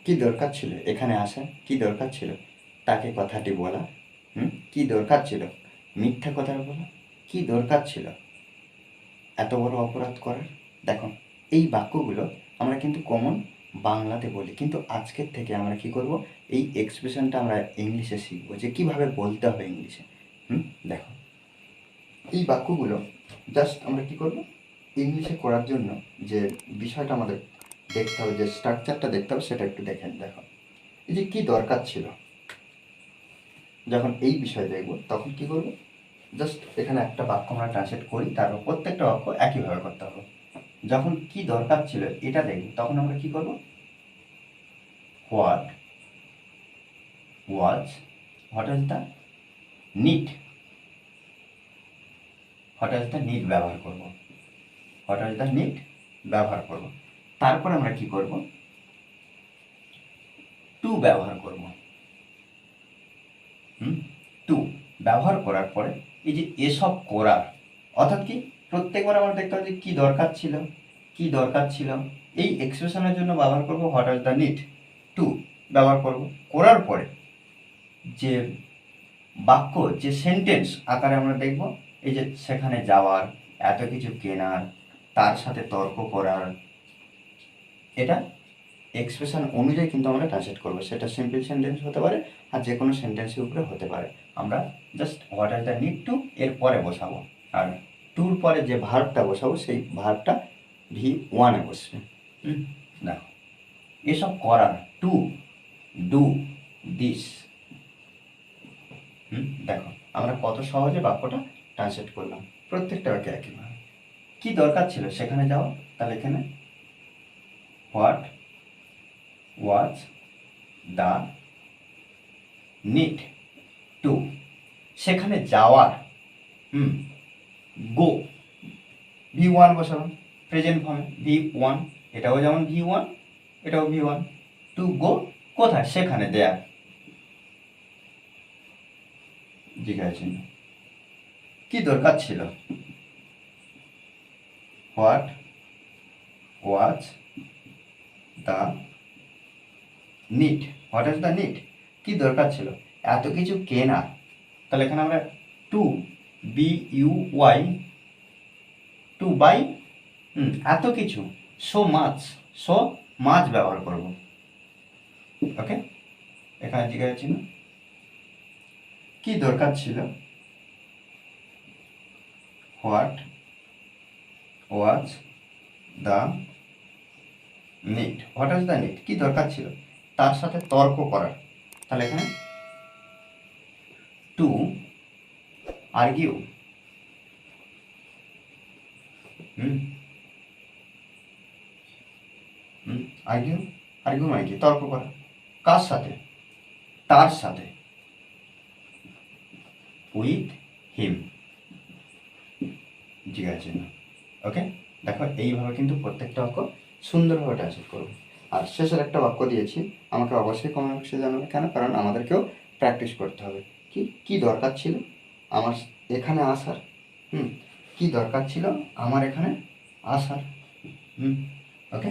কি দরকার ছিল এখানে আসা? কি দরকার ছিল তাকে কথাটি বলা? কি দরকার ছিল মিথ্যা কথা বলা? কি দরকার ছিল এত বড় অপরাধ করার? দেখো, এই বাক্যগুলো আমরা কিন্তু কমন বাংলাতে বলি, কিন্তু আজকের থেকে আমরা কি করব, এই এক্সপ্রেশনটা আমরা ইংলিশে শিখবো যে কীভাবে বলতে হবে ইংলিশে। দেখো, এই বাক্যগুলো জাস্ট আমরা কি করব, ইংলিশে করার জন্য যে বিষয়টা আমাদের দেখতে হবে, যে স্ট্রাকচারটা দেখতে হবে, সেটা একটু দেখেন। দেখো, এই যে কী দরকার ছিল, যখন এই বিষয় দেখব তখন কি করব, জাস্ট এখানে একটা বাক্য আমরা ট্রান্সলেট করি, তারপর প্রত্যেকটা বাক্য একইভাবে করতে হবে। যখন কি দরকার ছিল এটা দেখব, তখন আমরা কি করব, what was is the need, what is the need ব্যবহার করব, হোয়াট ইজ দ্য নিড ব্যবহার করব। তারপর আমরা কি করব, টু ব্যবহার করব। টু ব্যবহার করার পরে এই যে এসব করার, অর্থাৎ কি, প্রত্যেকবার আমরা দেখতে হবে যে কী দরকার ছিল, কি দরকার ছিল, এই এক্সপ্রেশনের জন্য ব্যবহার করব what is the need, to ব্যবহার করব। করার পরে যে বাক্য, যে সেন্টেন্স আকারে আমরা দেখব, এই যে সেখানে যাওয়ার, এত কিছু কেনার, তার সাথে তর্ক করার, এটা এক্সপ্রেশন অনুযায়ী কিন্তু আমরা ট্রান্সলেট করবো। সেটা সিম্পল সেন্টেন্স হতে পারে, আর যে কোনো সেন্টেন্সের উপরে হতে পারে। আমরা just what is the need two এর পরে বসাবো, আর টুর পরে যে ভার্বটা বসাবো সেই ভার্বটা V1 বসবে। দেখো, এসব করার, টু ডু দিস। দেখো, আমরা কত সহজে বাক্যটা ট্রান্সলেট করলাম, প্রত্যেকটা বাক্যে একইভাবে। কি দরকার ছিল সেখানে যাওয়া, তাহলে এখানে what was the need two, সেখানে যাওয়ার, গো, V1 বসালাম প্রেজেন্ট ফর্মে, V1, এটাও যেমন V1, এটাও V1। টু গো, কোথায়, সেখানে, দেয়ার, জিজ্ঞাসা চিহ্ন। কি দরকার ছিল, what was the need, what is the need, কি দরকার ছিল এত কিছু কেনা, তাহলে এখানে আমরা টু BUY, টু বাই এত কিছু, সো মাছ ব্যবহার করব। ওকে, এখানে জিজ্ঞাসা চিহ্ন। কি দরকার ছিল, what was the need, what is the need, কি দরকার ছিল, তার সাথে তর্ক করার, তাহলে এখানে টু আর্গিউ, আর্গিউ, আর্গিউ মানে কি, তর্ক করা, কার সাথে, তার সাথে, উইথ হিম, জিজ্ঞাসা চিহ্ন। ওকে, দেখো, এইভাবে কিন্তু প্রত্যেকটা বাক্য সুন্দরভাবে ট্রান্সলেট করবো। আর শেষের একটা বাক্য দিয়েছি, আমাকে অবশ্যই কমেন্ট বক্সে জানাবে, কেন, কারণ আমাদেরকেও প্র্যাকটিস করতে হবে। কি দরকার ছিল আমার এখানে আসার, কি দরকার ছিল আমার এখানে আসার। ওকে।